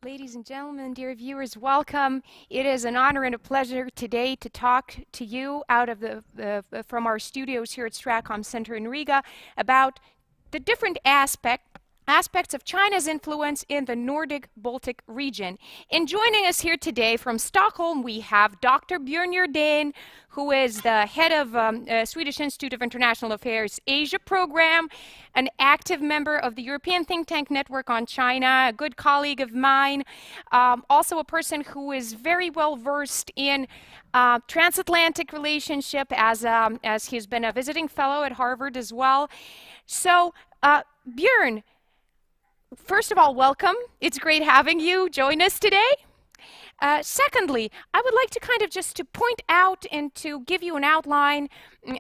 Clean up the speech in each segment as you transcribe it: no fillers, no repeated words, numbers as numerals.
Ladies and gentlemen, dear viewers, welcome. It is an honor and a pleasure today to talk to you out of from our studios here at Stratcom Center in Riga about the different aspects of China's influence in the Nordic-Baltic region. And joining us here today from Stockholm, we have Dr. Björn Jerdén, who is the head of Swedish Institute of International Affairs Asia program, an active member of the European think tank network on China, a good colleague of mine, also a person who is very well versed in transatlantic relationship as he's been a visiting fellow at Harvard as well. So, Björn, first of all, welcome. It's great having you join us today. Secondly, I would like to kind of just to point out and to give you an outline,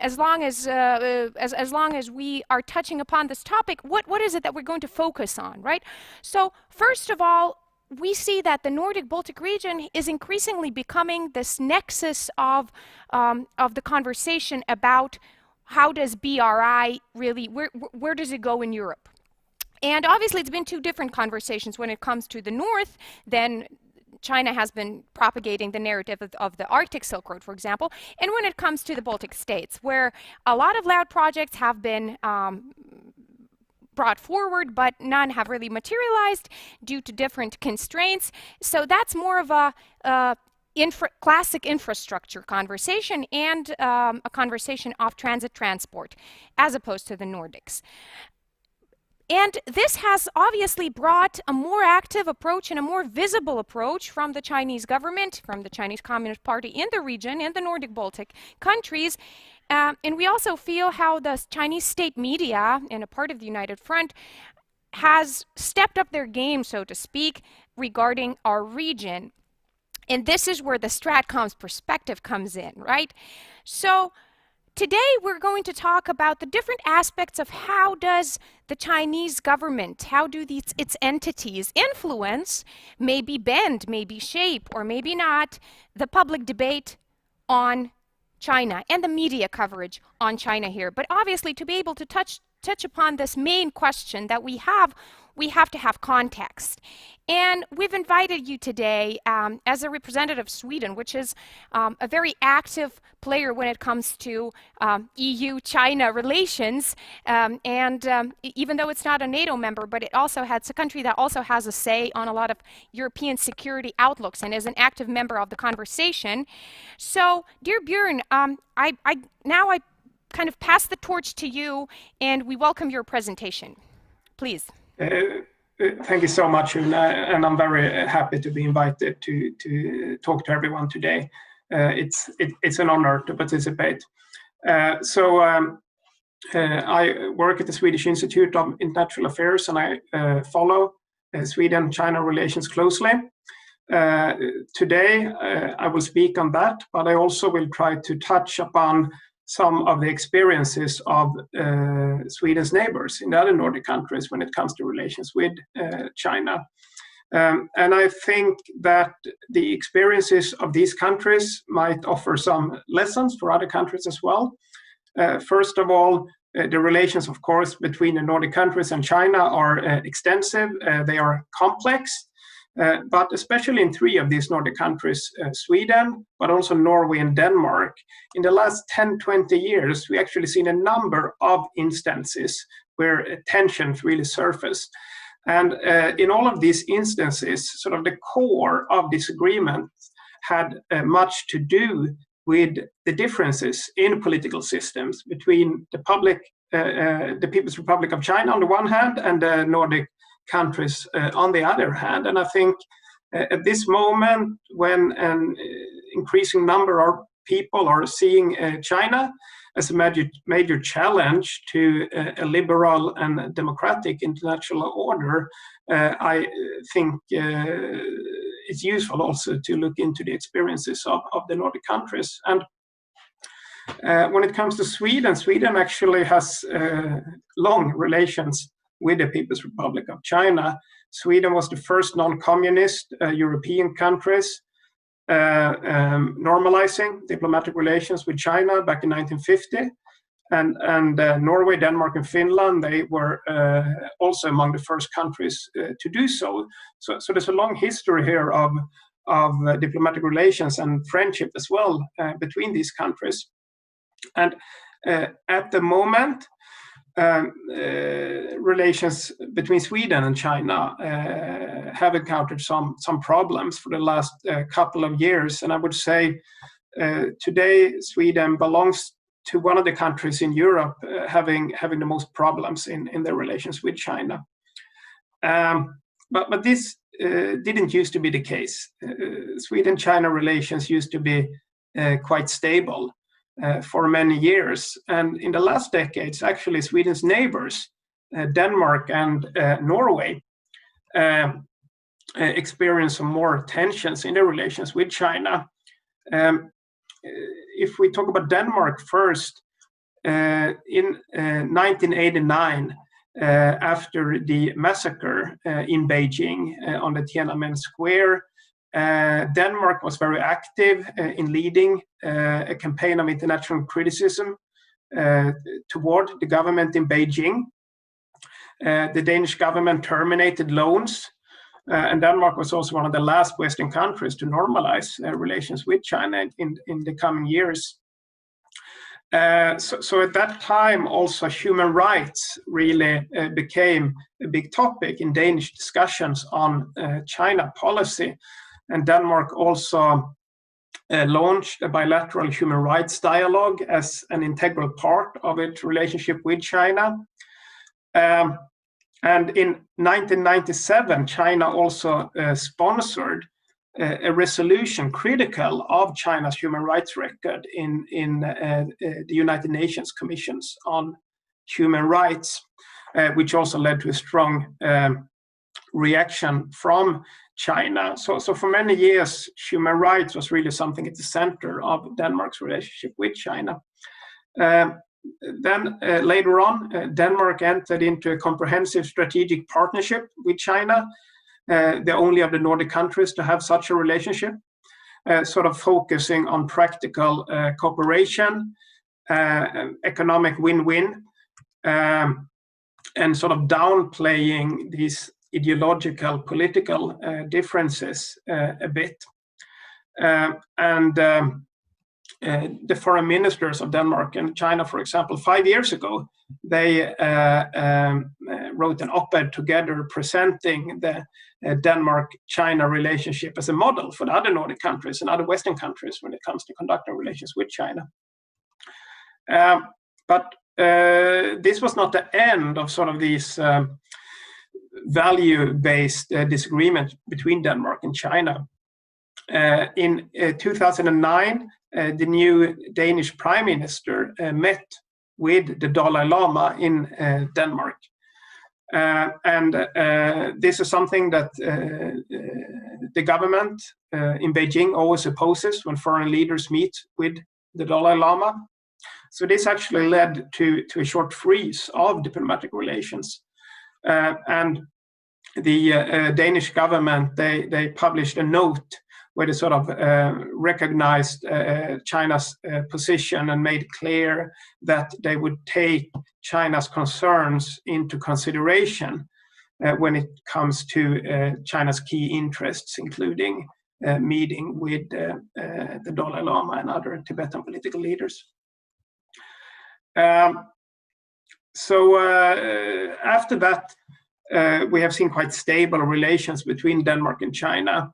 as long as we are touching upon this topic, what is it that we're going to focus on, right? So, first of all, we see that the Nordic-Baltic region is increasingly becoming this nexus of the conversation about how does BRI really, where does it go in Europe? And obviously, it's been two different conversations. When it comes to the north, then China has been propagating the narrative of the Arctic Silk Road, for example. And when it comes to the Baltic states, where a lot of loud projects have been brought forward, but none have really materialized due to different constraints. So that's more of a classic infrastructure conversation and a conversation of transit transport, as opposed to the Nordics. And this has obviously brought a more active approach and a more visible approach from the Chinese government, from the Chinese Communist Party in the region, in the Nordic-Baltic countries. And we also feel how the Chinese state media, and a part of the United Front, has stepped up their game, so to speak, regarding our region. And this is where the Stratcom's perspective comes in, right? So today we're going to talk about the different aspects of how does the Chinese government, how do its entities influence, maybe bend, maybe shape, or maybe not, the public debate on China and the media coverage on China here. But obviously, to be able to touch upon this main question that we have to have context. And we've invited you today as a representative of Sweden, which is a very active player when it comes to EU-China relations. Even though it's not a NATO member, but it's a country that also has a say on a lot of European security outlooks and is an active member of the conversation. So, dear Björn, I kind of pass the torch to you, and we welcome your presentation. Please. Thank you so much, Una, and I'm very happy to be invited to talk to everyone today. It's an honor to participate. I work at the Swedish Institute of International Affairs, and I follow Sweden-China relations closely. Today, I will speak on that, but I also will try to touch upon some of the experiences of Sweden's neighbors in the other Nordic countries when it comes to relations with China. And I think that the experiences of these countries might offer some lessons for other countries as well. First of all, the relations, of course, between the Nordic countries and China are extensive. They are complex. But especially in three of these Nordic countries, Sweden, but also Norway and Denmark, in the last 10-20 years, we actually seen a number of instances where tensions really surfaced. And in all of these instances, sort of the core of disagreement had much to do with the differences in political systems between the People's Republic of China on the one hand and the Nordic countries on the other hand. And I think at this moment, when an increasing number of people are seeing China as a major challenge to a liberal and democratic international order, I think it's useful also to look into the experiences of the Nordic countries. And when it comes to Sweden, Sweden actually has long relations with the People's Republic of China. Sweden was the first non-communist European countries normalizing diplomatic relations with China back in 1950. and Norway, Denmark, and Finland, they were also among the first countries to do so. So there's a long history here of diplomatic relations and friendship as well between these countries. And at the moment, relations between Sweden and China have encountered some problems for the last couple of years. And I would say today Sweden belongs to one of the countries in Europe having the most problems in their relations with China. But this didn't used to be the case. Sweden-China relations used to be quite stable for many years. And in the last decades, actually, Sweden's neighbors, Denmark and Norway, experienced some more tensions in their relations with China. If we talk about Denmark first, in 1989, after the massacre in Beijing on the Tiananmen Square, Denmark was very active in leading a campaign of international criticism toward the government in Beijing. The Danish government terminated loans, and Denmark was also one of the last Western countries to normalize relations with China in the coming years. So at that time, also human rights really became a big topic in Danish discussions on China policy. And Denmark also launched a bilateral human rights dialogue as an integral part of its relationship with China. And in 1997, China also sponsored a resolution critical of China's human rights record in the United Nations Commissions on Human Rights, which also led to a strong reaction from China. So for many years, human rights was really something at the center of Denmark's relationship with China. Then later on, Denmark entered into a comprehensive strategic partnership with China, the only of the Nordic countries to have such a relationship, sort of focusing on practical cooperation, economic win-win, and sort of downplaying these ideological, political differences a bit. The foreign ministers of Denmark and China, for example, 5 years ago, they wrote an op-ed together presenting the Denmark-China relationship as a model for the other Nordic countries and other Western countries when it comes to conducting relations with China. But this was not the end of sort of these value-based disagreements between Denmark and China. In 2009, the new Danish Prime Minister met with the Dalai Lama in Denmark. This is something that the government in Beijing always opposes when foreign leaders meet with the Dalai Lama. So this actually led to a short freeze of diplomatic relations. And the Danish government, they published a note where they sort of recognized China's position and made clear that they would take China's concerns into consideration when it comes to China's key interests, including meeting with the Dalai Lama and other Tibetan political leaders. So after that, we have seen quite stable relations between Denmark and China.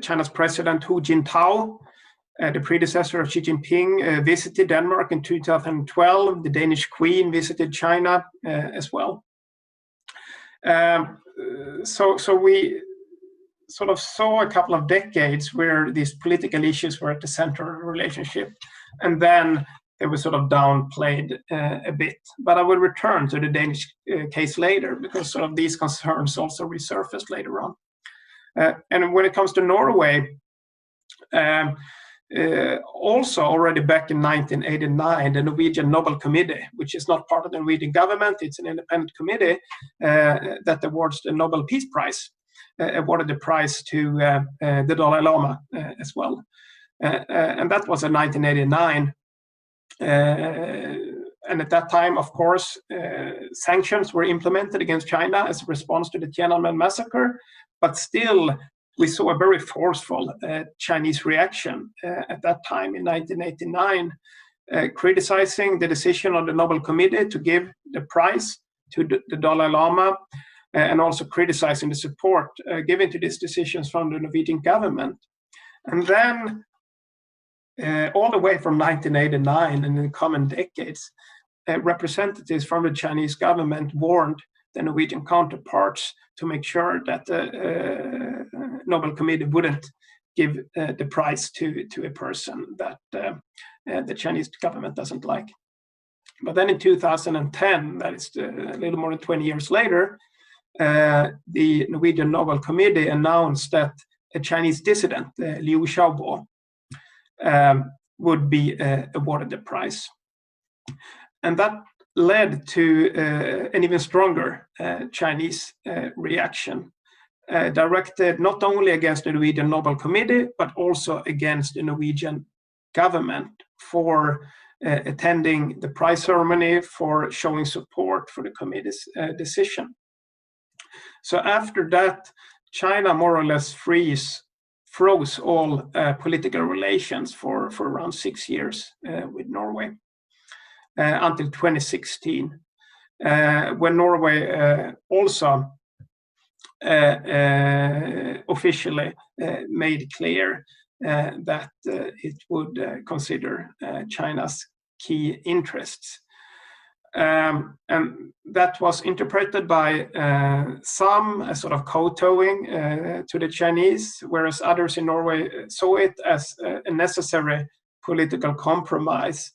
China's president Hu Jintao, the predecessor of Xi Jinping, visited Denmark in 2012. The Danish Queen visited China as well. So we sort of saw a couple of decades where these political issues were at the center of the relationship, and then they were sort of downplayed a bit. But I will return to the Danish case later, because sort of these concerns also resurfaced later on. And when it comes to Norway, also already back in 1989, the Norwegian Nobel Committee, which is not part of the Norwegian government, it's an independent committee that awards the Nobel Peace Prize, awarded the prize to the Dalai Lama as well. And that was in 1989. And at that time, of course, sanctions were implemented against China as a response to the Tiananmen massacre, but still we saw a very forceful Chinese reaction at that time in 1989, criticizing the decision of the Nobel Committee to give the prize to the Dalai Lama, and also criticizing the support given to these decisions from the Norwegian government. And then all the way from 1989 and in the coming decades, representatives from the Chinese government warned the Norwegian counterparts to make sure that the Nobel Committee wouldn't give the prize to a person that the Chinese government doesn't like. But then in 2010, that is a little more than 20 years later, the Norwegian Nobel Committee announced that a Chinese dissident, Liu Xiaobo, would be awarded the prize. And that led to an even stronger Chinese reaction, directed not only against the Norwegian Nobel Committee, but also against the Norwegian government for attending the prize ceremony, for showing support for the committee's decision. So after that, China more or less froze all political relations for around 6 years with Norway until 2016, when Norway also officially made clear that it would consider China's key interests. And that was interpreted by some as sort of kowtowing to the Chinese, whereas others in Norway saw it as a necessary political compromise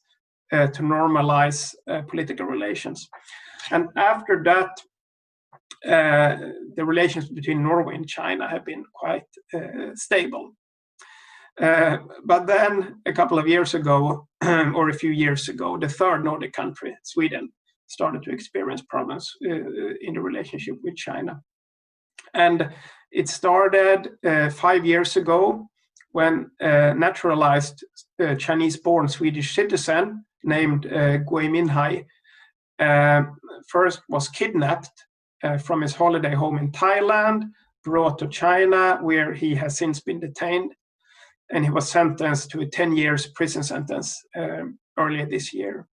to normalize political relations. And after that, the relations between Norway and China have been quite stable. But then a couple of years ago, or a few years ago, the third Nordic country, Sweden, started to experience problems in the relationship with China. And it started 5 years ago when a naturalized Chinese-born Swedish citizen named Gui Minhai first was kidnapped from his holiday home in Thailand, brought to China, where he has since been detained. And he was sentenced to a 10 years prison sentence earlier this year.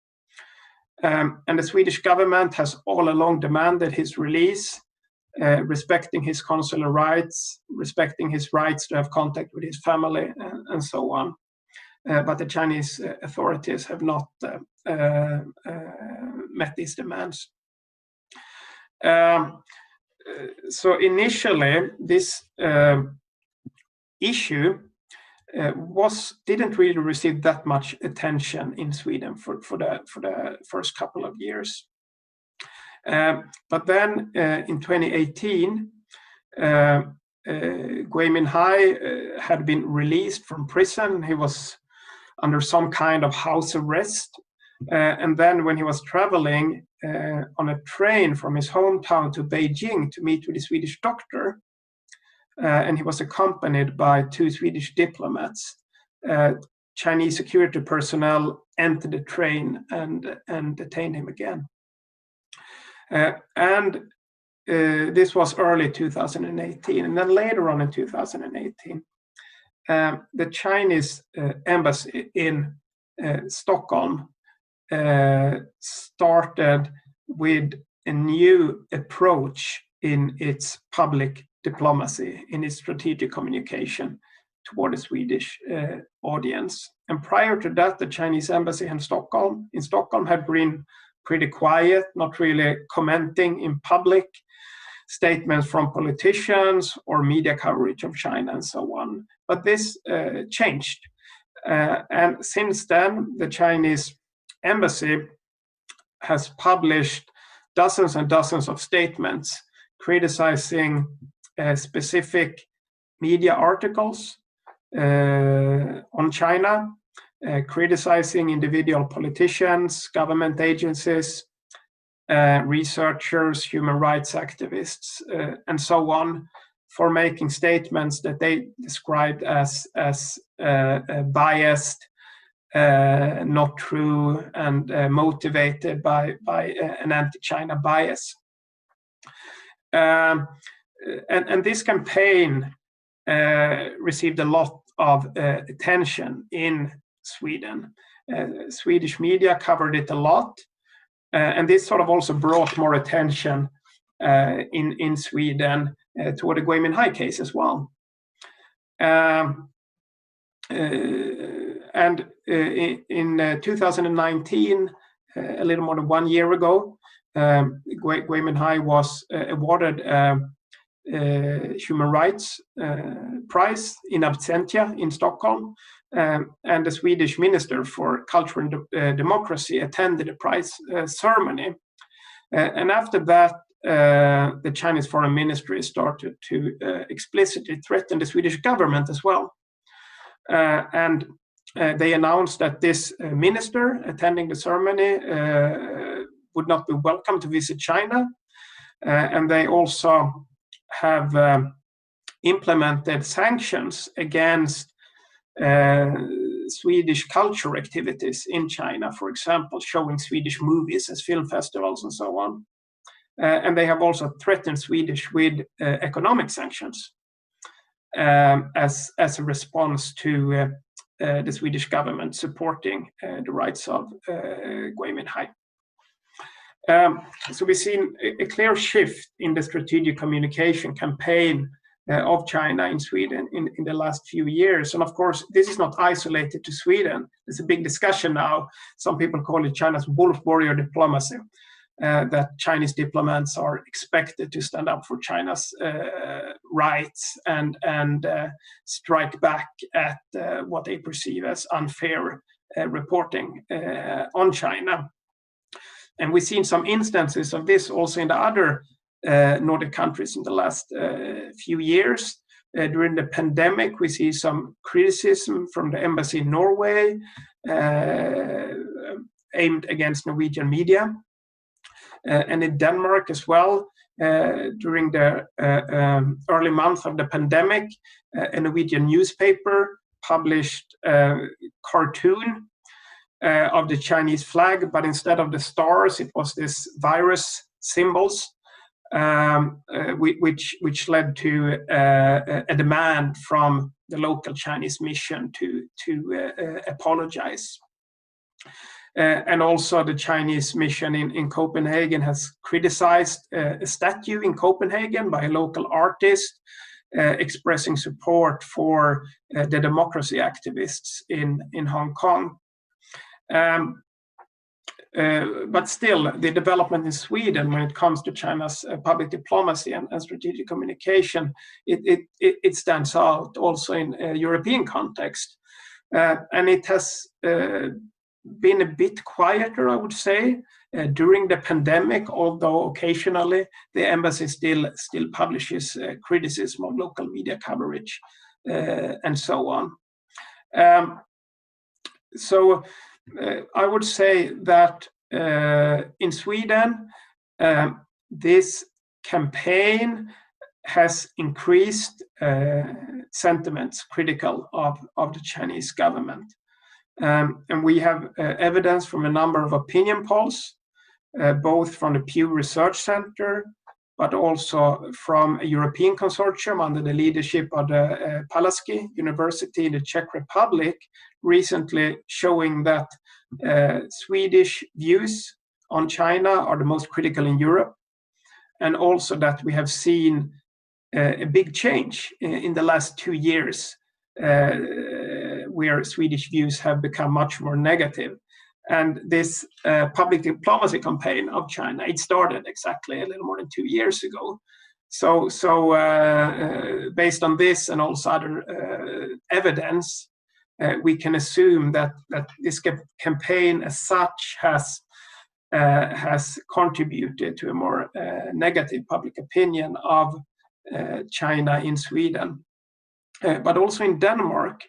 And the Swedish government has all along demanded his release, respecting his consular rights, respecting his rights to have contact with his family, and so on. But the Chinese authorities have not met these demands. So initially, this issue didn't really receive that much attention in Sweden for the first couple of years. But then in 2018, Gui Minhai had been released from prison. He was under some kind of house arrest. And then when he was traveling on a train from his hometown to Beijing to meet with a Swedish doctor, and he was accompanied by 2 Swedish diplomats, Chinese security personnel entered the train and detained him again. This was early 2018. And then later on in 2018, the Chinese embassy in Stockholm started with a new approach in its public diplomacy, in its strategic communication toward the Swedish audience. And prior to that, the Chinese embassy in Stockholm had been pretty quiet, not really commenting in public, statements from politicians or media coverage of China and so on. But this changed. And since then, the Chinese embassy has published dozens and dozens of statements criticizing specific media articles on China, criticizing individual politicians, government agencies, researchers, human rights activists, and so on, for making statements that they described as biased, not true, and motivated by an anti-China bias. And this campaign received a lot of attention in Sweden. Swedish media covered it a lot, and this sort of also brought more attention in Sweden toward the Gui Minhai case as well. And in 2019, a little more than 1 year ago, Gui Minhai was awarded human rights prize in absentia in Stockholm, and the Swedish Minister for Culture and Democracy attended the prize ceremony. And after that, the Chinese Foreign Ministry started to explicitly threaten the Swedish government as well. And they announced that this minister attending the ceremony would not be welcome to visit China. And they also have implemented sanctions against Swedish culture activities in China, for example, showing Swedish movies as film festivals and so on. And they have also threatened Swedish with economic sanctions as a response to the Swedish government supporting the rights of Gui Minhai. So we've seen a clear shift in the strategic communication campaign of China in Sweden in the last few years. And of course, this is not isolated to Sweden. There's a big discussion now. Some people call it China's wolf warrior diplomacy, that Chinese diplomats are expected to stand up for China's rights and strike back at what they perceive as unfair reporting on China. And we've seen some instances of this also in the other Nordic countries in the last few years. During the pandemic, we see some criticism from the embassy in Norway aimed against Norwegian media. And in Denmark as well, during the early month of the pandemic, a Norwegian newspaper published a cartoon of the Chinese flag, but instead of the stars, it was this virus symbols, which led to a demand from the local Chinese mission to apologize. And also the Chinese mission in Copenhagen has criticized a statue in Copenhagen by a local artist expressing support for the democracy activists in Hong Kong. But still, the development in Sweden when it comes to China's public diplomacy and strategic communication, it stands out also in a European context. And it has been a bit quieter, I would say, during the pandemic, although occasionally the embassy still publishes criticism of local media coverage and so on. So I would say that in Sweden, this campaign has increased sentiments critical of the Chinese government. And we have evidence from a number of opinion polls, both from the Pew Research Center, but also from a European consortium under the leadership of the Palacký University in the Czech Republic, recently showing that Swedish views on China are the most critical in Europe, and also that we have seen a big change in the last 2 years, where Swedish views have become much more negative. And this public diplomacy campaign of China, it started exactly a little more than 2 years ago. So based on this and also other evidence, we can assume that this campaign as such has contributed to a more negative public opinion of China in Sweden. But also in Denmark,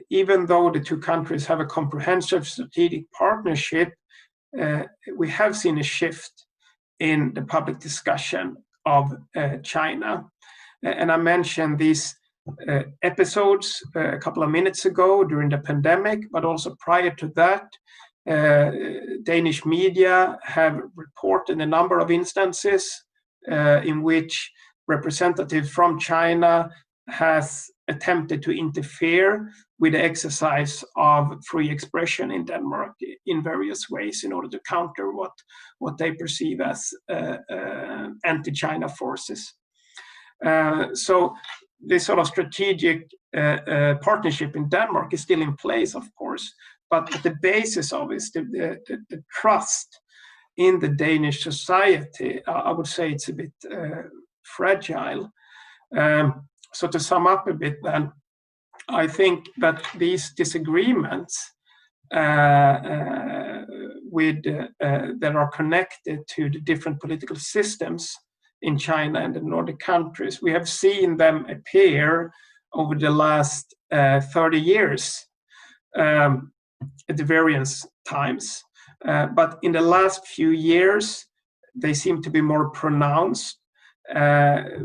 even though the two countries have a comprehensive strategic partnership, we have seen a shift in the public discussion of China. And I mentioned these episodes a couple of minutes ago during the pandemic, but also prior to that, Danish media have reported a number of instances in which representatives from China has attempted to interfere with the exercise of free expression in Denmark in various ways in order to counter what they perceive as anti-China forces. So this sort of strategic partnership in Denmark is still in place, of course, but the basis of it is the trust in the Danish society. I would say it's a bit fragile. So to sum up a bit then, I think that these disagreements that are connected to the different political systems in China and the Nordic countries, we have seen them appear over the last 30 years at the various times. But in the last few years, they seem to be more pronounced.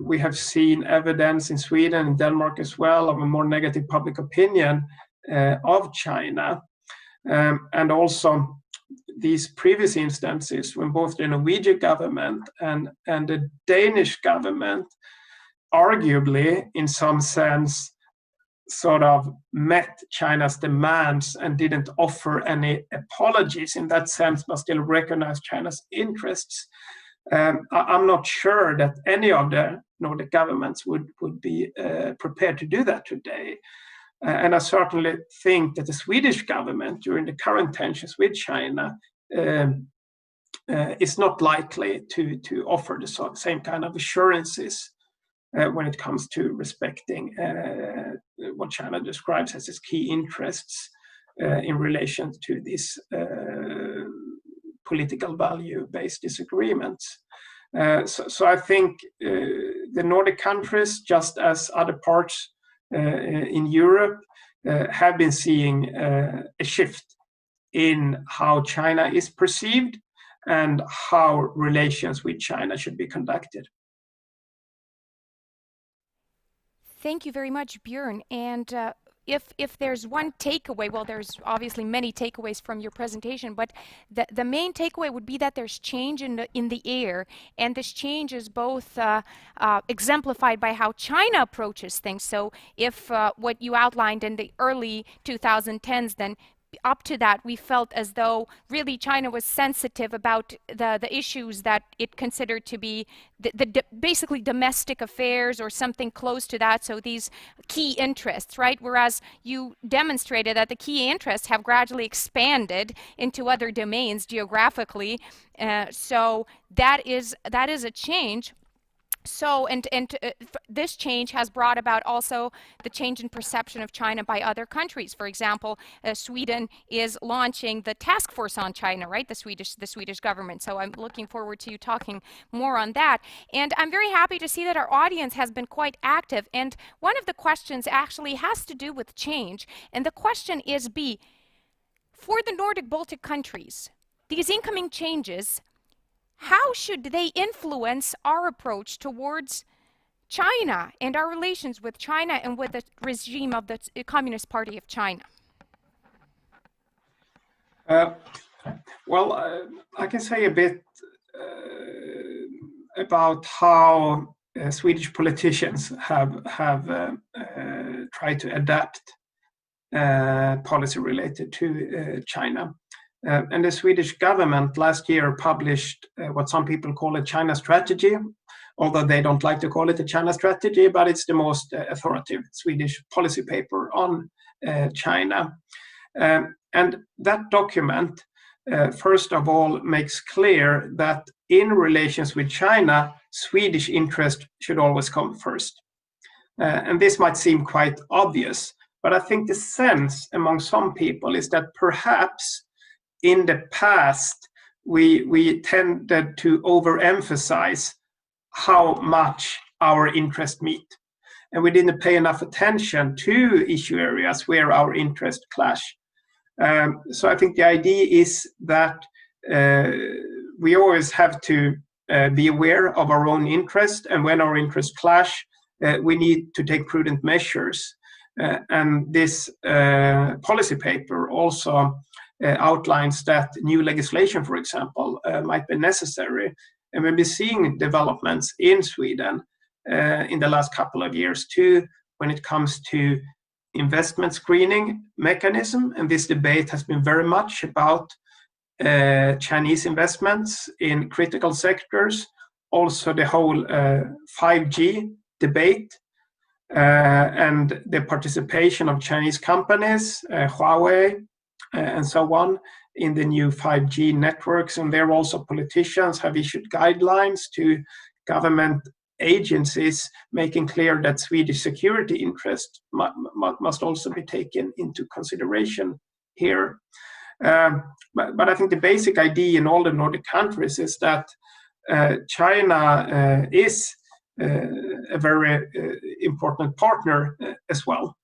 We have seen evidence in Sweden and Denmark as well of a more negative public opinion of China. And also these previous instances when both the Norwegian government and the Danish government arguably, in some sense, sort of met China's demands and didn't offer any apologies in that sense, but still recognized China's interests. I'm not sure that any of the Nordic governments would be prepared to do that today. And I certainly think that the Swedish government, during the current tensions with China, is not likely to offer the same kind of assurances when it comes to respecting what China describes as its key interests in relation to these political value-based disagreements. So I think the Nordic countries, just as other parts in Europe, have been seeing a shift in how China is perceived and how relations with China should be conducted. Thank you very much, Björn. And if there's one takeaway, well, there's obviously many takeaways from your presentation, but the main takeaway would be that there's change in the air, and this change is both exemplified by how China approaches things. So if what you outlined in the early 2010s, then up to that, we felt as though really China was sensitive about the issues that it considered to be basically domestic affairs or something close to that. So these key interests, right? Whereas you demonstrated that the key interests have gradually expanded into other domains geographically. So that is a change. So, this change has brought about also the change in perception of China by other countries. For example, Sweden is launching the task force on China, right? The Swedish government. So I'm looking forward to you talking more on that. And I'm very happy to see that our audience has been quite active. And one of the questions actually has to do with change. And the question is for the Nordic-Baltic countries, these incoming changes, how should they influence our approach towards China and our relations with China and with the regime of the Communist Party of China? Well, I can say a bit about how Swedish politicians have tried to adapt policy related to China. And the Swedish government last year published what some people call a China strategy, although they don't like to call it a China strategy, but it's the most authoritative Swedish policy paper on China. And that document, first of all, makes clear that in relations with China, Swedish interest should always come first. And this might seem quite obvious, but I think the sense among some people is that perhaps in the past, we tended to overemphasize how much our interests meet. And we didn't pay enough attention to issue areas where our interests clash. So I think the idea is that we always have to be aware of our own interest, and when our interests clash, we need to take prudent measures. And this policy paper also outlines that new legislation, for example, might be necessary. And we'll be seeing developments in Sweden in the last couple of years too, when it comes to investment screening mechanism. And this debate has been very much about Chinese investments in critical sectors, also the whole 5G debate, and the participation of Chinese companies, Huawei, and so on, in the new 5G networks. And there also politicians have issued guidelines to government agencies, making clear that Swedish security interests must also be taken into consideration here. But I think the basic idea in all the Nordic countries is that China is a very important partner as well.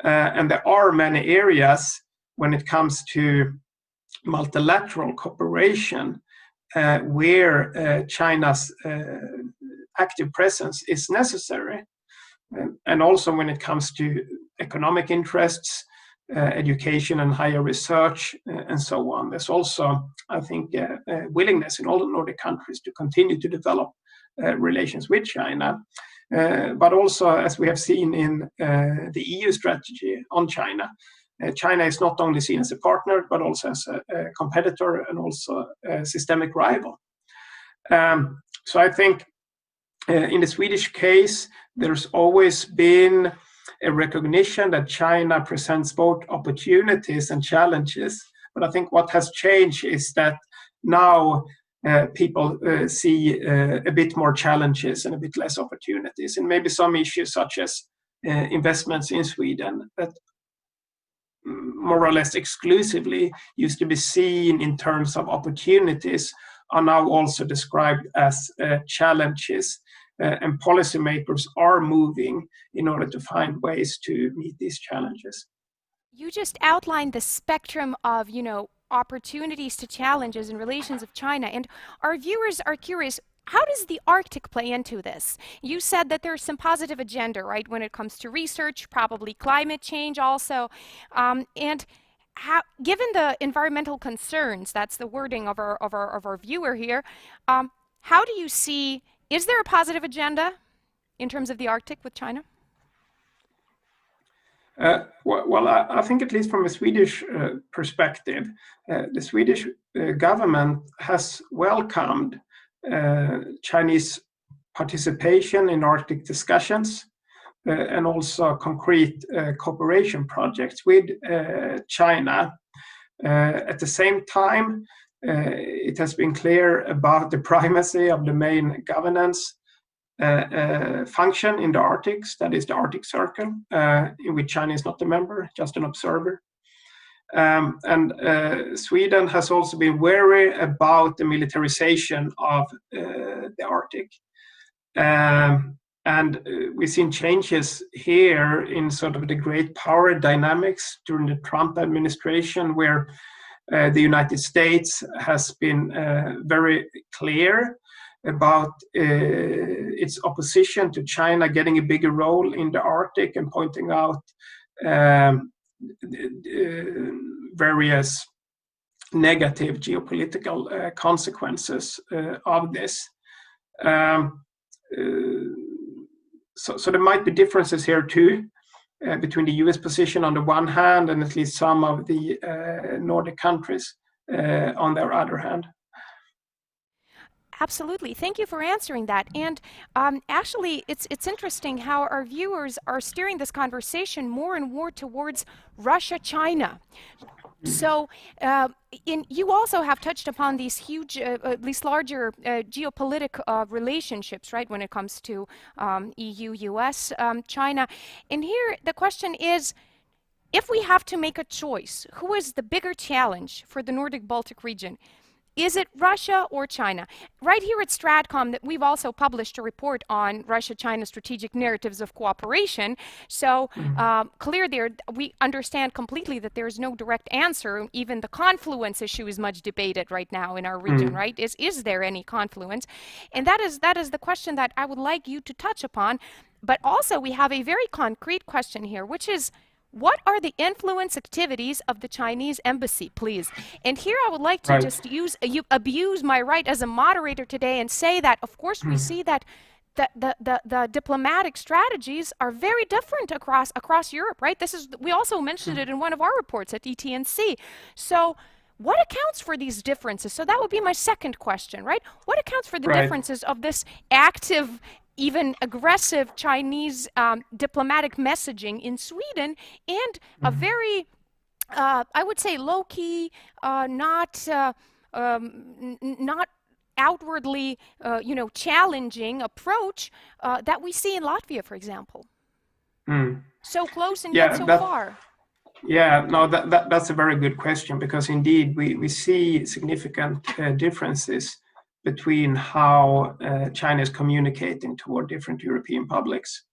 And there are many areas when it comes to multilateral cooperation where China's active presence is necessary. And also when it comes to economic interests, education and higher research, and so on. There's also, I think, a willingness in all the Nordic countries to continue to develop relations with China. But also, as we have seen in the EU strategy on China, China is not only seen as a partner, but also as a competitor and also a systemic rival. So I think in the Swedish case, there's always been a recognition that China presents both opportunities and challenges. But I think what has changed is that now people see a bit more challenges and a bit less opportunities, and maybe some issues such as investments in Sweden that more or less exclusively used to be seen in terms of opportunities are now also described as challenges. And policymakers are moving in order to find ways to meet these challenges. You just outlined the spectrum of, opportunities to challenges in relations of China, and our viewers are curious, how does the Arctic play into this? You said that there's some positive agenda, right, when it comes to research, probably climate change also, and how, given the environmental concerns, that's the wording of our viewer here, how do you see, is there a positive agenda in terms of the Arctic with China? Well, I think at least from a Swedish perspective, the Swedish government has welcomed Chinese participation in Arctic discussions and also concrete cooperation projects with China. At the same time, it has been clear about the primacy of the main governance function in the Arctic, that is the Arctic Circle, in which China is not a member, just an observer. And Sweden has also been wary about the militarization of the Arctic. And we've seen changes here in sort of the great power dynamics during the Trump administration, where the United States has been very clear about its opposition to China getting a bigger role in the Arctic and pointing out various negative geopolitical consequences of this. So there might be differences here too between the US position on the one hand and at least some of the Nordic countries on their other hand. Absolutely. Thank you for answering that. And actually, it's interesting how our viewers are steering this conversation more and more towards Russia-China. So you also have touched upon these huge, at least larger geopolitical relationships, right, when it comes to EU, US, China. And here the question is, if we have to make a choice, who is the bigger challenge for the Nordic-Baltic region? Is it Russia or China? Right here at Stratcom, that we've also published a report on Russia-China strategic narratives of cooperation. So clear there, we understand completely that there is no direct answer. Even the confluence issue is much debated right now in our region, right? Is there any confluence? And that is the question that I would like you to touch upon. But also we have a very concrete question here, which is, what are the influence activities of the Chinese embassy, please? And here I would like to just abuse my right as a moderator today and say that, of course, we see that the diplomatic strategies are very different across Europe, right? We also mentioned it in one of our reports at ET&C. So what accounts for these differences? So that would be my second question, right? What accounts for the differences of this active, even aggressive Chinese diplomatic messaging in Sweden and a very, I would say, low-key, not outwardly, challenging approach that we see in Latvia, for example? So close and yet so far. Yeah, no, that's a very good question, because indeed we see significant differences between how China is communicating toward different European publics.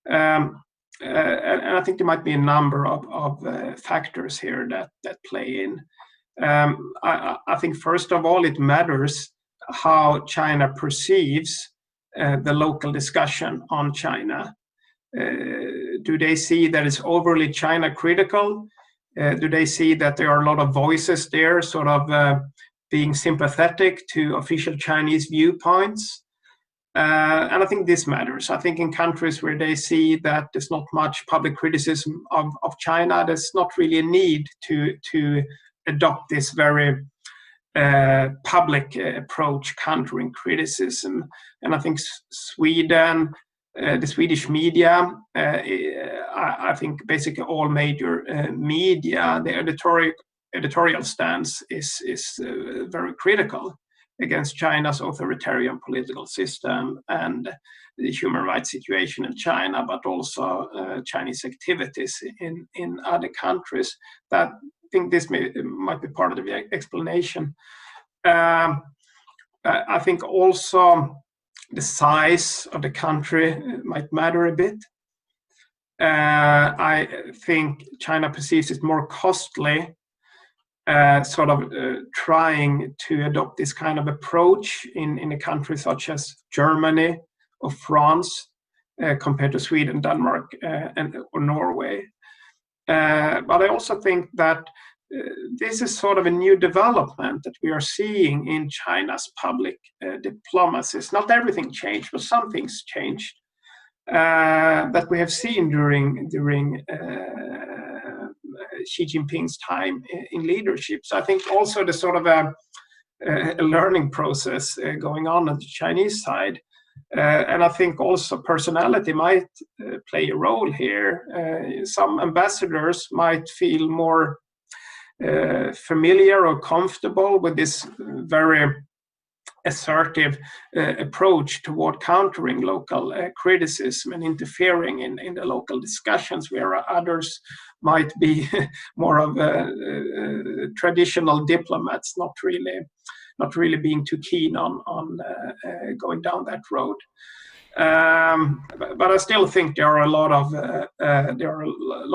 And I think there might be a number of factors here that play in. I think first of all, it matters how China perceives the local discussion on China. Do they see that it's overly China critical? Do they see that there are a lot of voices there sort of being sympathetic to official Chinese viewpoints? And I think this matters. I think in countries where they see that there's not much public criticism of China, there's not really a need to adopt this very public approach countering criticism. And I think Sweden, the Swedish media, I think basically all major media, the editorial stance is very critical against China's authoritarian political system and the human rights situation in China, but also Chinese activities in other countries. That I think this might be part of the explanation. I think also the size of the country might matter a bit. I think China perceives it more costly trying to adopt this kind of approach in a country such as Germany or France compared to Sweden, Denmark, or Norway. But I also think that this is sort of a new development that we are seeing in China's public diplomacies. Not everything changed, but some things changed that we have seen during Xi Jinping's time in leadership. So I think also the sort of a learning process going on the Chinese side. And I think also personality might play a role here. Some ambassadors might feel more familiar or comfortable with this very assertive approach toward countering local criticism and interfering in the local discussions, where others might be more of traditional diplomats, not really being too keen on going down that road. But I still think there are a lot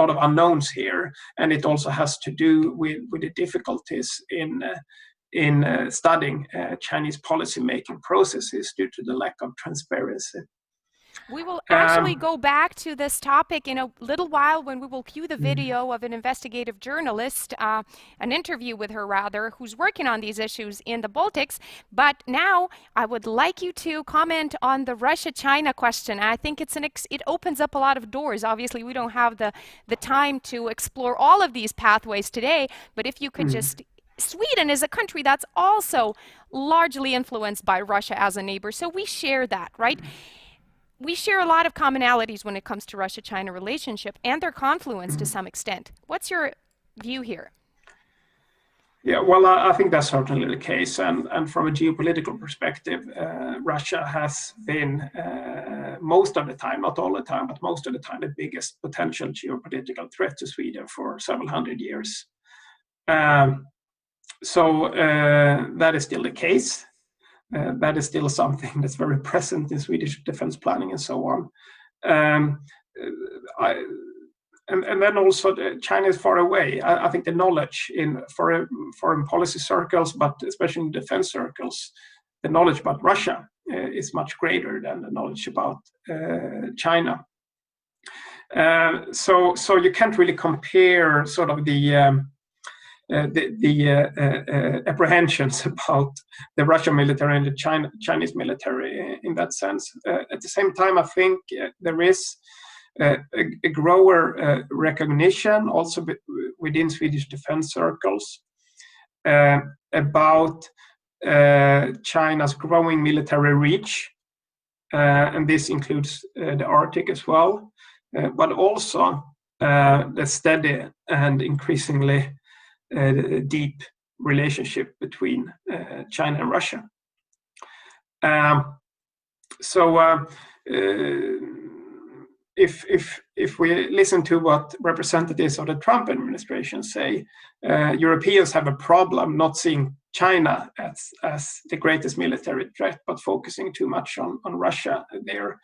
of unknowns here, and it also has to do with the difficulties in studying Chinese policy-making processes due to the lack of transparency. We will actually go back to this topic in a little while when we will cue the video of an investigative journalist, an interview with her rather, who's working on these issues in the Baltics. But now I would like you to comment on the Russia-China question. I think it opens up a lot of doors. Obviously, we don't have the time to explore all of these pathways today, but if you could just... Sweden is a country that's also largely influenced by Russia as a neighbor, so we share that, right? We share a lot of commonalities when it comes to Russia-China relationship and their confluence to some extent. What's your view here? Yeah, well, I think that's certainly the case. And from a geopolitical perspective, Russia has been most of the time, not all the time, but most of the time, the biggest potential geopolitical threat to Sweden for several hundred years. So that is still the case. That is still something that's very present in Swedish defense planning and so on. And then also China is far away. I think the knowledge in foreign policy circles, but especially in defense circles, the knowledge about Russia is much greater than the knowledge about China. So you can't really compare sort of the apprehensions about the Russian military and the Chinese military in that sense. At the same time, I think there is a grower recognition also within Swedish defense circles about China's growing military reach, and this includes the Arctic as well, but also the steady and increasingly deep relationship between China and Russia. If we listen to what representatives of the Trump administration say, Europeans have a problem not seeing China as the greatest military threat, but focusing too much on Russia there.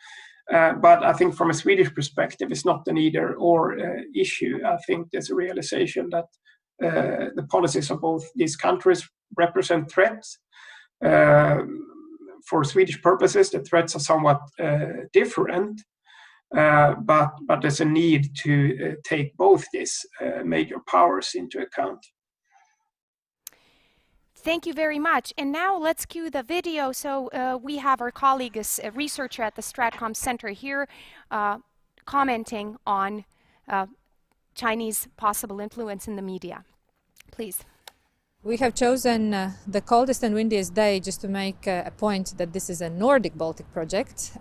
But I think from a Swedish perspective, it's not an either-or issue. I think there's a realization that the policies of both these countries represent threats. For Swedish purposes, the threats are somewhat different. But there's a need to take both these major powers into account. Thank you very much. And now let's cue the video. So we have our colleague, a researcher at the Stratcom Center here, commenting on Chinese possible influence in the media. Please. We have chosen the coldest and windiest day just to make a point that this is a Nordic-Baltic project.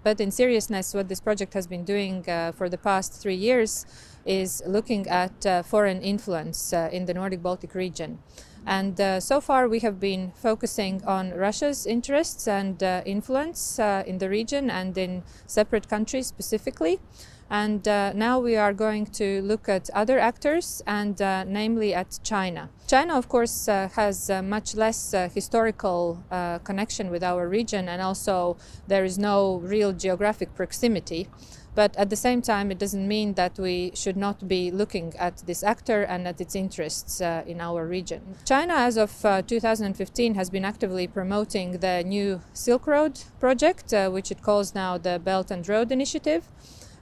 But in seriousness, what this project has been doing for the past 3 years is looking at foreign influence in the Nordic-Baltic region. And so far we have been focusing on Russia's interests and influence in the region and in separate countries specifically. And now we are going to look at other actors and namely at China. China, of course, has much less historical connection with our region, and also there is no real geographic proximity. But at the same time, it doesn't mean that we should not be looking at this actor and at its interests in our region. China, as of 2015, has been actively promoting the new Silk Road project, which it calls now the Belt and Road Initiative.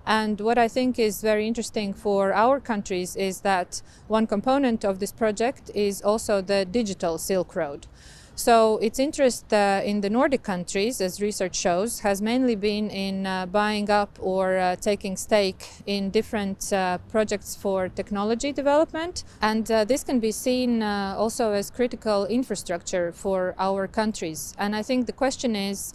And what I think is very interesting for our countries is that one component of this project is also the digital Silk Road. So its interest in the Nordic countries, as research shows, has mainly been in buying up or taking stake in different projects for technology development. And this can be seen also as critical infrastructure for our countries. And I think the question is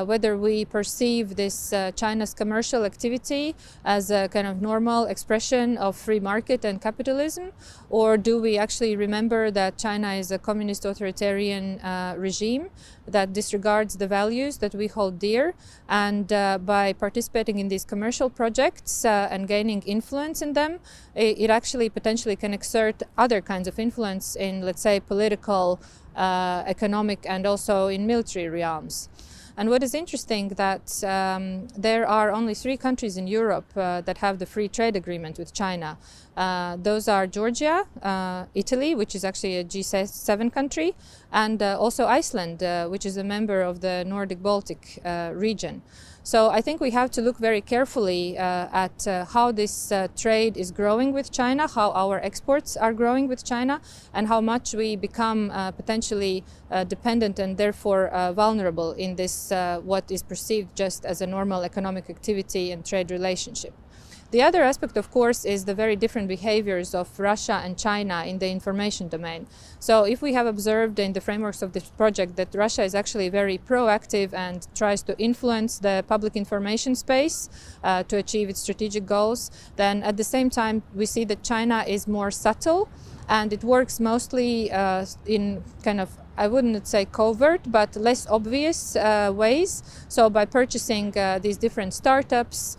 whether we perceive this China's commercial activity as a kind of normal expression of free market and capitalism, or do we actually remember that China is a communist authoritarian regime that disregards the values that we hold dear, and by participating in these commercial projects and gaining influence in them, it actually potentially can exert other kinds of influence in, let's say, political, economic, and also in military realms. And what is interesting that there are only 3 countries in Europe that have the free trade agreement with China. Those are Georgia, Italy, which is actually a G7 country, and also Iceland, which is a member of the Nordic-Baltic region. So I think we have to look very carefully at how this trade is growing with China, how our exports are growing with China, and how much we become potentially dependent and therefore vulnerable in this what is perceived just as a normal economic activity and trade relationship. The other aspect, of course, is the very different behaviors of Russia and China in the information domain. So if we have observed in the frameworks of this project that Russia is actually very proactive and tries to influence the public information space to achieve its strategic goals, then at the same time we see that China is more subtle, and it works mostly in kind of, I wouldn't say covert, but less obvious ways. So by purchasing these different startups,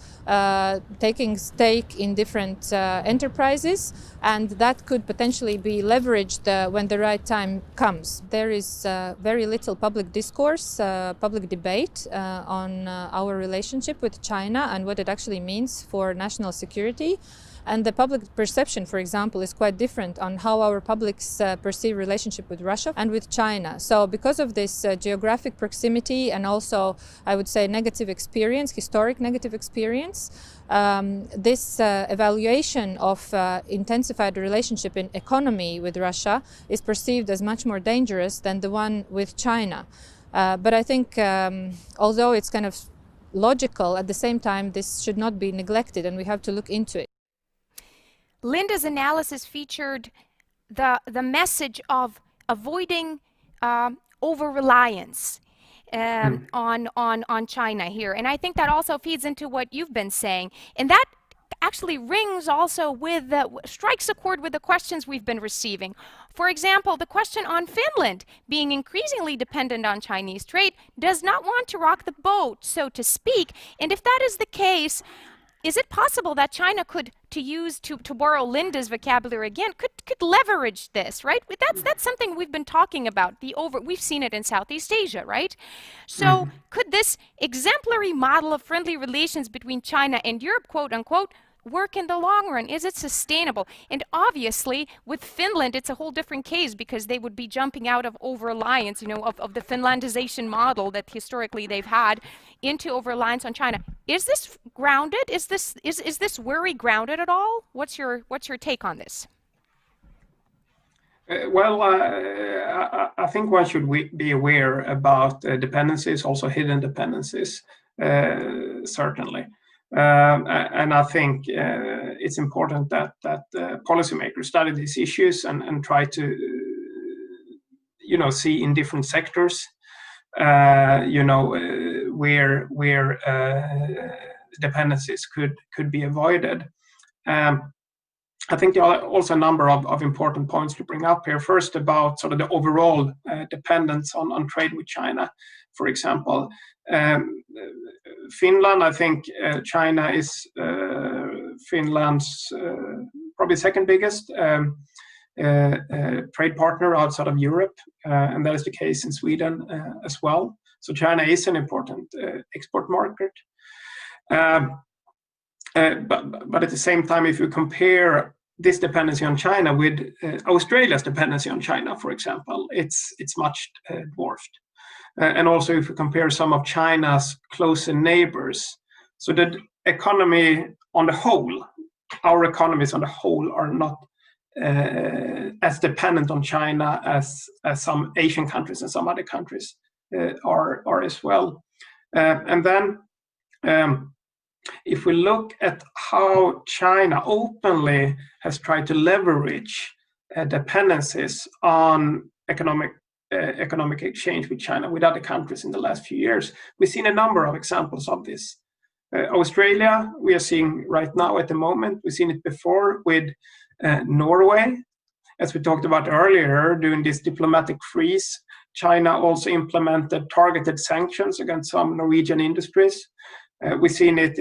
taking stake in different enterprises, and that could potentially be leveraged when the right time comes. There is very little public discourse, public debate on our relationship with China and what it actually means for national security. And the public perception, for example, is quite different on how our publics perceive relationship with Russia and with China. So because of this geographic proximity and also, I would say, negative experience, historic negative experience, this evaluation of intensified relationship in economy with Russia is perceived as much more dangerous than the one with China. But I think although it's kind of logical, at the same time this should not be neglected and we have to look into it. Linda's analysis featured the message of avoiding over-reliance on China here. And I think that also feeds into what you've been saying. And that actually rings also with, strikes a chord with the questions we've been receiving. For example, the question on Finland being increasingly dependent on Chinese trade does not want to rock the boat, so to speak. And if that is the case, is it possible that China could, to borrow Linda's vocabulary again, could leverage this, right? That's something we've been talking about. We've seen it in Southeast Asia, right? So could this exemplary model of friendly relations between China and Europe, quote unquote, work in the long run? Is it sustainable? And obviously, with Finland, it's a whole different case because they would be jumping out of over-reliance, of the Finlandization model that historically they've had into over-reliance on China. Is this grounded? Is this worry grounded at all? What's your take on this? I think one should be aware about dependencies, also hidden dependencies, certainly. And I think it's important that policymakers study these issues and try to, see in different sectors, where dependencies could be avoided. I think there are also a number of important points to bring up here. First, about sort of the overall dependence on trade with China, for example. Finland, I think China is Finland's probably second biggest trade partner outside of Europe, and that is the case in Sweden as well. So China is an important export market. But at the same time, if you compare this dependency on China with Australia's dependency on China, for example, it's much dwarfed. And also if you compare some of China's closer neighbors, so the economy on the whole, our economies on the whole are not as dependent on China as some Asian countries and some other countries are as well. And then if we look at how China openly has tried to leverage dependencies on economic exchange with China, with other countries in the last few years, we've seen a number of examples of this. Australia, we are seeing right now at the moment, we've seen it before with Norway, as we talked about earlier, during this diplomatic freeze. China also implemented targeted sanctions against some Norwegian industries. We've seen it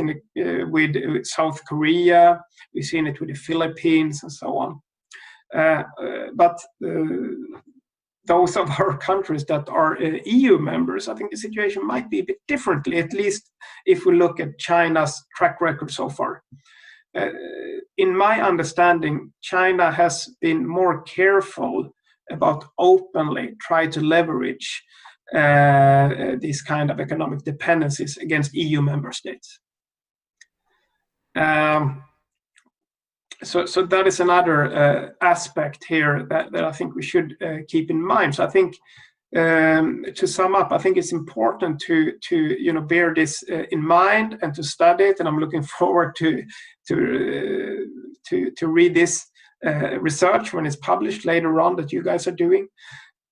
with South Korea, we've seen it with the Philippines and so on. But those of our countries that are EU members, I think the situation might be a bit differently, at least if we look at China's track record so far. In my understanding, China has been more careful about openly trying to leverage these kind of economic dependencies against EU member states. So that is another aspect here that I think we should keep in mind. So I think to sum up, I think it's important to bear this in mind and to study it. And I'm looking forward to read this research when it's published later on that you guys are doing.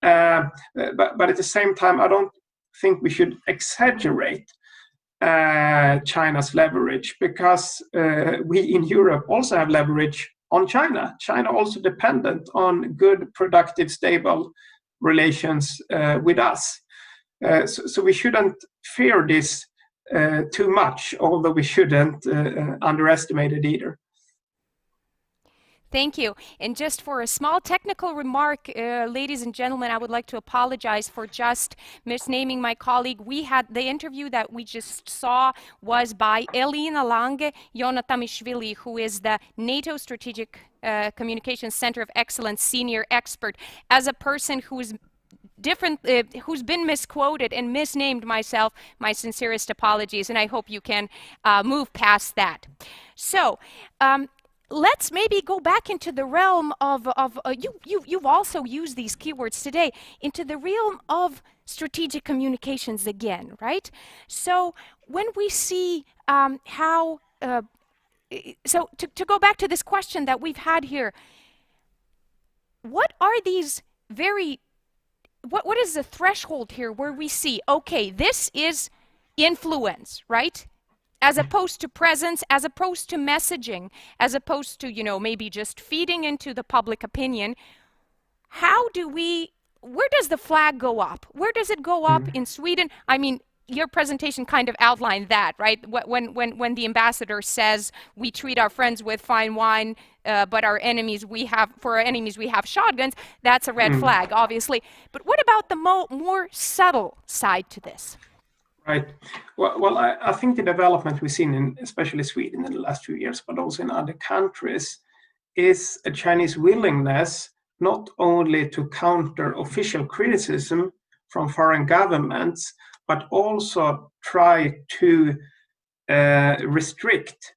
But at the same time, I don't think we should exaggerate China's leverage, because we in Europe also have leverage on China. China also dependent on good, productive, stable relations with us. So we shouldn't fear this too much, although we shouldn't underestimate it either. Thank you. And just for a small technical remark, ladies and gentlemen, I would like to apologize for just misnaming my colleague. We had the interview that we just saw was by Elina Lange Jonatamishvili, who is the NATO Strategic Communications Center of Excellence senior expert. As a person who's who's been misquoted and misnamed myself, my sincerest apologies, and I hope you can move past that. So, let's maybe go back into the realm of you've also used these keywords today, into the realm of strategic communications again, right? So when we see how, so to go back to this question that we've had here, what are these what is the threshold here where we see, okay, this is influence, right? As opposed to presence, as opposed to messaging, as opposed to, you know, maybe just feeding into the public opinion. How do we, where does the flag go up? Where does it go up in Sweden? I mean, your presentation kind of outlined that, right? When the ambassador says we treat our friends with fine wine, but our enemies for our enemies we have shotguns, that's a red flag, obviously. But what about the more subtle side to this? Right. Well, I think the development we've seen in especially Sweden in the last few years, but also in other countries, is a Chinese willingness not only to counter official criticism from foreign governments, but also try to restrict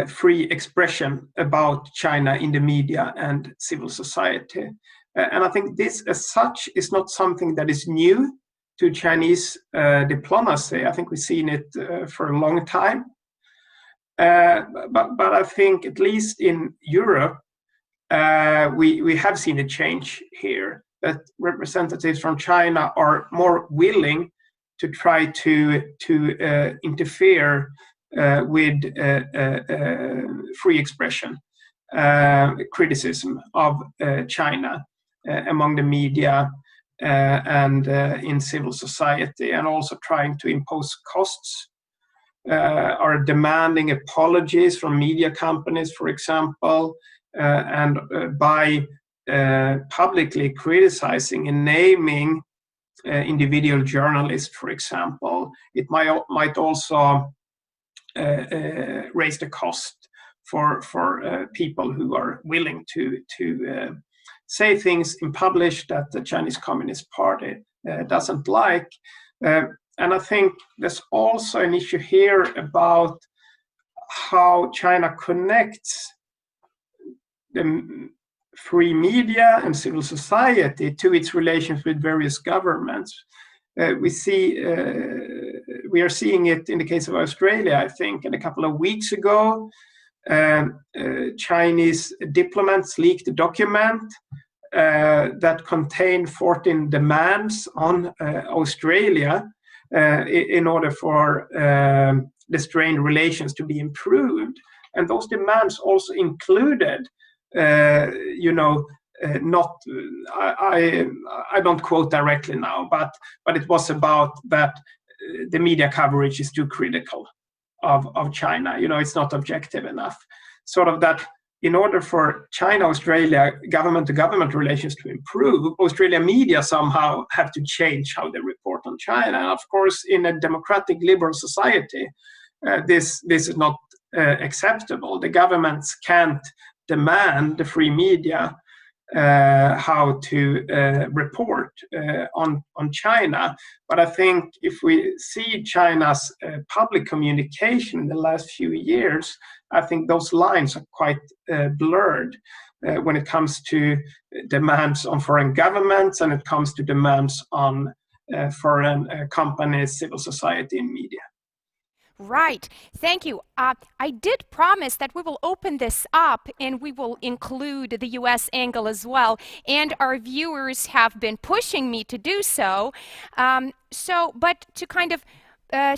free expression about China in the media and civil society. And I think this as such is not something that is new to Chinese diplomacy. I think we've seen it for a long time. But I think at least in Europe, we have seen a change here, that representatives from China are more willing to try to interfere with free expression, criticism of China among the media, and in civil society, and also trying to impose costs, are demanding apologies from media companies, for example, and by publicly criticizing and naming individual journalists, for example. It might also raise the cost for people who are willing to say things in public that the Chinese Communist Party doesn't like. And I think there's also an issue here about how China connects the free media and civil society to its relations with various governments. We are seeing it in the case of Australia, I think, and a couple of weeks ago, Chinese diplomats leaked a document that contained 14 demands on Australia in order for the strained relations to be improved. And those demands also included, not, I don't quote directly now, but it was about that the media coverage is too critical of China. It's not objective enough. Sort of that in order for China-Australia government-to-government relations to improve, Australian media somehow have to change how they report on China. And of course, in a democratic liberal society, this is not acceptable. The governments can't demand the free media how to report on China. But I think if we see China's public communication in the last few years, I think those lines are quite blurred when it comes to demands on foreign governments and it comes to demands on foreign companies, civil society, and media. Right. Thank you. I did promise that we will open this up and we will include the US angle as well. And our viewers have been pushing me to do so. But to kind of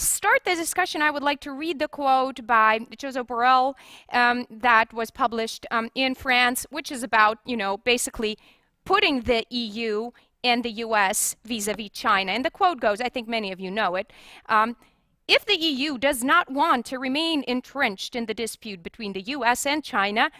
start the discussion, I would like to read the quote by Joseph Borrell that was published in France, which is about, basically putting the EU and the US vis-a-vis China. And the quote goes, I think many of you know it, if the EU does not want to remain entrenched in the dispute between the US and China,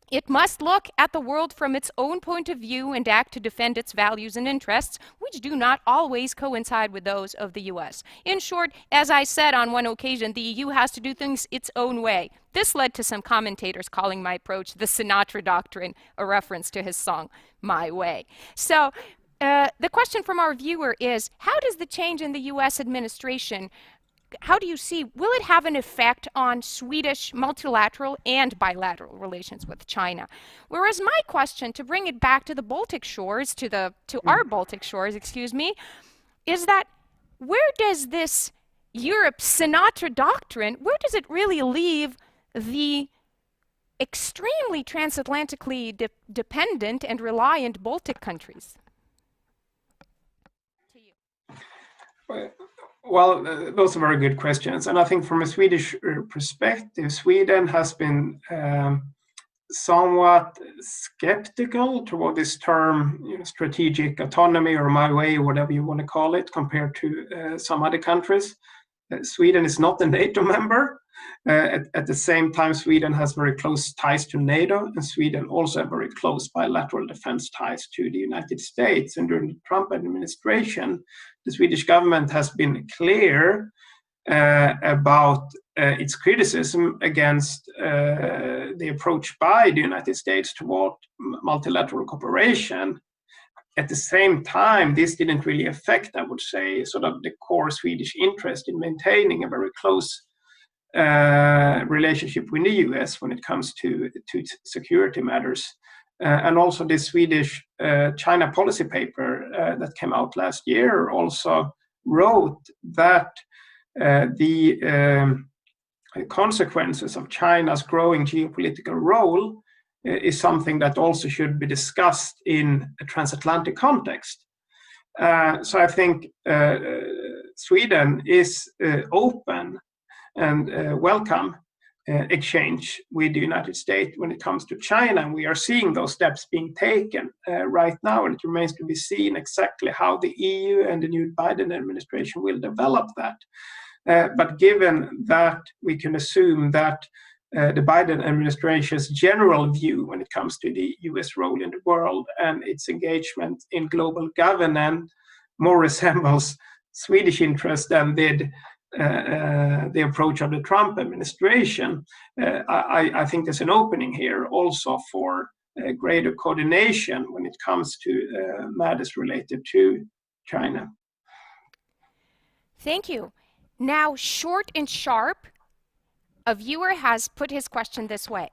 It must look at the world from its own point of view and act to defend its values and interests, which do not always coincide with those of the US. In short, as I said on one occasion, the EU has to do things its own way. This led to some commentators calling my approach the Sinatra Doctrine, a reference to his song, My Way. So, the question from our viewer is, how does the change in the US administration, how do you see, will it have an effect on Swedish multilateral and bilateral relations with China? Whereas my question, to bring it back to the Baltic shores, to our Baltic shores, excuse me, is that where does this Europe Sinatra doctrine, where does it really leave the extremely transatlantically dependent and reliant Baltic countries? To you. Well, those are very good questions. And I think from a Swedish perspective, Sweden has been somewhat skeptical toward this term, strategic autonomy or my way, whatever you want to call it, compared to some other countries. Sweden is not a NATO member. At the same time, Sweden has very close ties to NATO, and Sweden also have very close bilateral defense ties to the United States. And during the Trump administration, the Swedish government has been clear about its criticism against the approach by the United States toward multilateral cooperation. At the same time, this didn't really affect, I would say, sort of the core Swedish interest in maintaining a very close relationship with the US when it comes to security matters. And also the Swedish China policy paper that came out last year also wrote that the consequences of China's growing geopolitical role is something that also should be discussed in a transatlantic context. So I think Sweden is open and welcome exchange with the United States when it comes to China. And we are seeing those steps being taken right now, and it remains to be seen exactly how the EU and the new Biden administration will develop that. But given that, we can assume that the Biden administration's general view when it comes to the US role in the world and its engagement in global governance more resembles Swedish interest than did the approach of the Trump administration. I think there's an opening here also for greater coordination when it comes to matters related to China. Thank you. Now, short and sharp, a viewer has put his question this way.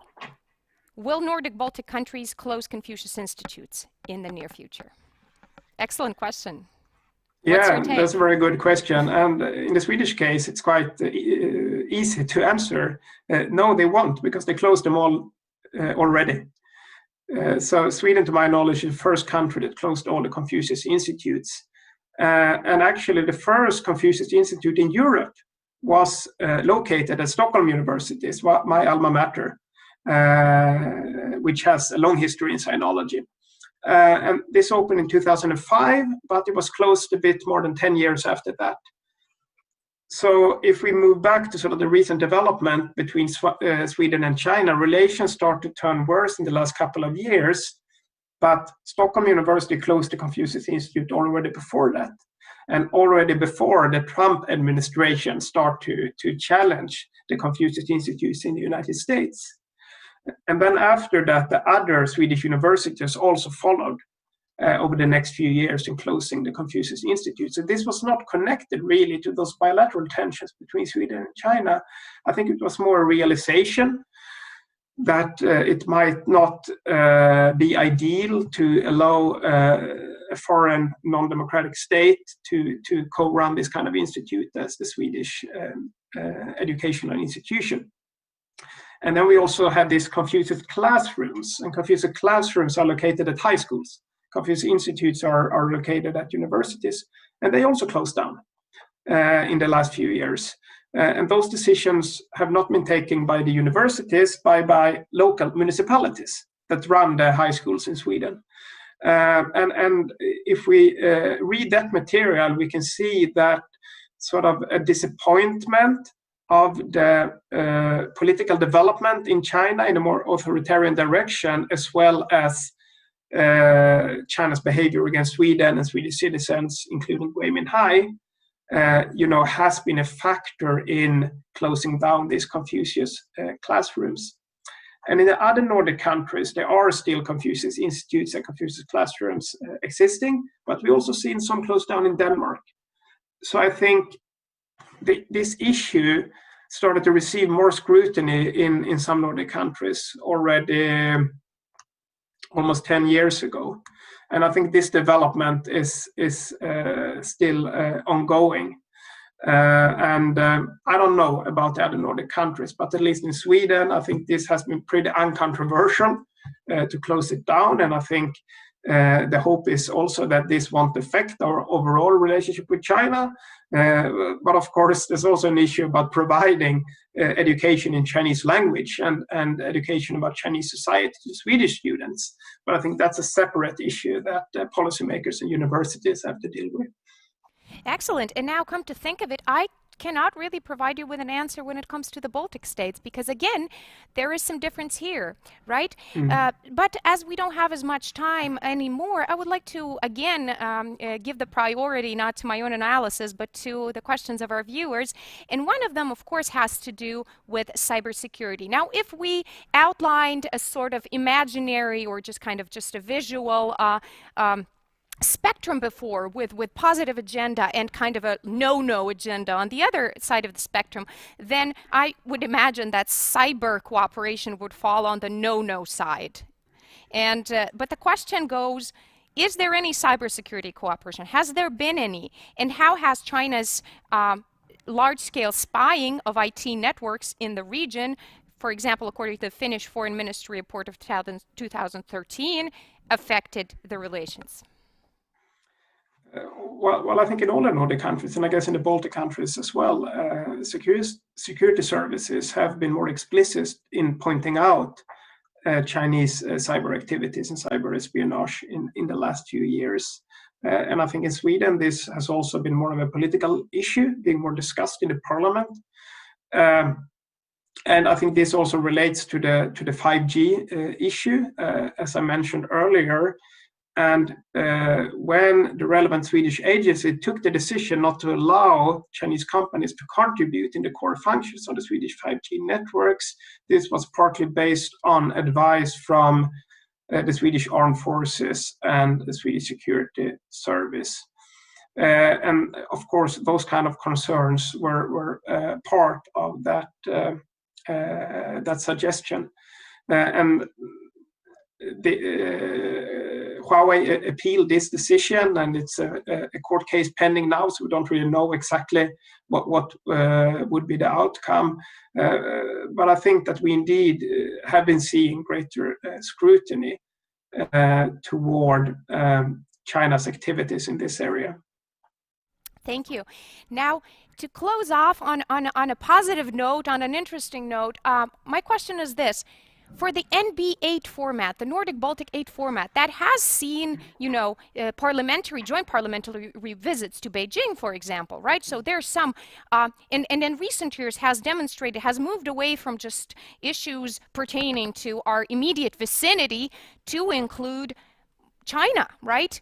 Will Nordic-Baltic countries close Confucius Institutes in the near future? Excellent question. Yeah, that's a very good question. And in the Swedish case, it's quite easy to answer. No, they won't, because they closed them all already. So Sweden, to my knowledge, is the first country that closed all the Confucius Institutes. And actually, the first Confucius Institute in Europe was located at Stockholm University, my alma mater, which has a long history in sinology. And this opened in 2005, but it was closed a bit more than 10 years after that. So if we move back to sort of the recent development between Sweden and China, relations start to turn worse in the last couple of years. But Stockholm University closed the Confucius Institute already before that. And already before the Trump administration started to challenge the Confucius Institutes in the United States. And then after that, the other Swedish universities also followed over the next few years in closing the Confucius Institutes. So this was not connected really to those bilateral tensions between Sweden and China. I think it was more a realization that it might not be ideal to allow a foreign non-democratic state to co-run this kind of institute as the Swedish educational institution. And then we also had these Confucius classrooms, and Confucius classrooms are located at high schools. Confucius Institutes are located at universities, and they also closed down in the last few years. And those decisions have not been taken by the universities, by local municipalities that run the high schools in Sweden. And if we read that material, we can see that sort of a disappointment of the political development in China in a more authoritarian direction, as well as China's behavior against Sweden and Swedish citizens, including Gui Minhai, has been a factor in closing down these Confucius classrooms. And in the other Nordic countries, there are still Confucius Institutes and Confucius classrooms existing, but we also seen some closed down in Denmark. So I think this issue started to receive more scrutiny in some Nordic countries already almost 10 years ago. And I think this development is still ongoing. And I don't know about the other Nordic countries, but at least in Sweden, I think this has been pretty uncontroversial to close it down. And I think the hope is also that this won't affect our overall relationship with China. But of course, there's also an issue about providing education in Chinese language and education about Chinese society to Swedish students. But I think that's a separate issue that policymakers and universities have to deal with. Excellent. And now, come to think of it, I cannot really provide you with an answer when it comes to the Baltic states, because again, there is some difference here, right? But as we don't have as much time anymore, I would like to again give the priority not to my own analysis, but to the questions of our viewers. And one of them, of course, has to do with cybersecurity. Now, if we outlined a sort of imaginary or just a visual spectrum before with positive agenda and kind of a no agenda on the other side of the spectrum, then I would imagine that cyber cooperation would fall on the no side. And but the question goes, is there any cybersecurity cooperation? Has there been any? And how has China's large-scale spying of IT networks in the region, for example, according to the Finnish Foreign Ministry report of 2013, affected the relations? Well, I think in all the Nordic countries, and I guess in the Baltic countries as well, security services have been more explicit in pointing out Chinese cyber activities and cyber espionage in the last few years. And I think in Sweden, this has also been more of a political issue, being more discussed in the parliament. And I think this also relates to the 5G issue, as I mentioned earlier. And when the relevant Swedish agency took the decision not to allow Chinese companies to contribute in the core functions of the Swedish 5G networks, this was partly based on advice from the Swedish Armed Forces and the Swedish Security Service. And of course, those kind of concerns were part of that suggestion. And Huawei appealed this decision, and it's a court case pending now, so we don't really know exactly what would be the outcome. But I think that we indeed have been seeing greater scrutiny toward China's activities in this area. Thank you. Now, to close off on a positive note, on an interesting note, my question is this. For the NB8 format, the Nordic-Baltic 8 format, that has seen, joint parliamentary visits to Beijing, for example, right? So there's some, and in recent years has moved away from just issues pertaining to our immediate vicinity to include China, right?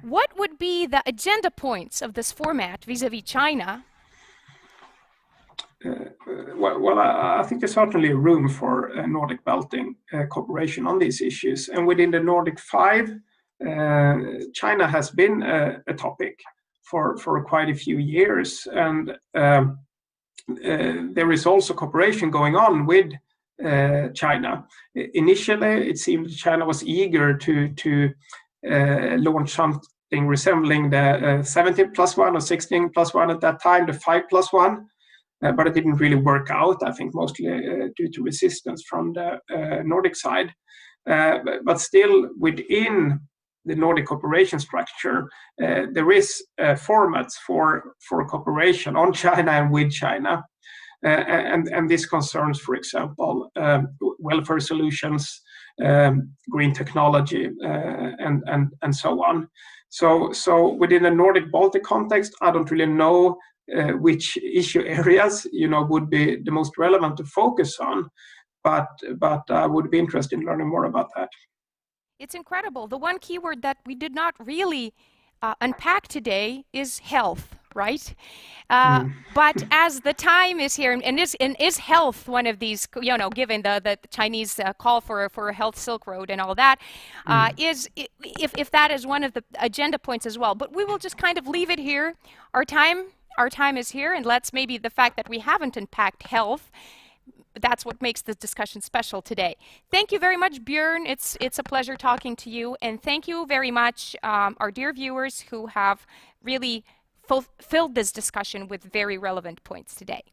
What would be the agenda points of this format vis-a-vis China? Well, I think there's certainly room for Nordic-Baltic cooperation on these issues. And within the Nordic 5, China has been a topic for quite a few years. And there is also cooperation going on with China. Initially, it seemed China was eager to launch something resembling the 17+1 or 16+1 at that time, the 5+1. But it didn't really work out, I think, mostly due to resistance from the Nordic side. But still, within the Nordic cooperation structure, there is formats for cooperation on China and with China. And this concerns, for example, welfare solutions, green technology, and so on. So within the Nordic-Baltic context, I don't really know which issue areas would be the most relevant to focus on. But I would be interested in learning more about that. It's incredible. The one keyword that we did not really unpack today is health, right? But as the time is here, and is health one of these, given the Chinese call for a health Silk Road and all that, if that is one of the agenda points as well. But we will just kind of leave it here. Our time is here, and let's maybe the fact that we haven't unpacked health, that's what makes this discussion special today. Thank you very much, Björn. It's a pleasure talking to you. And thank you very much, our dear viewers who have really filled this discussion with very relevant points today.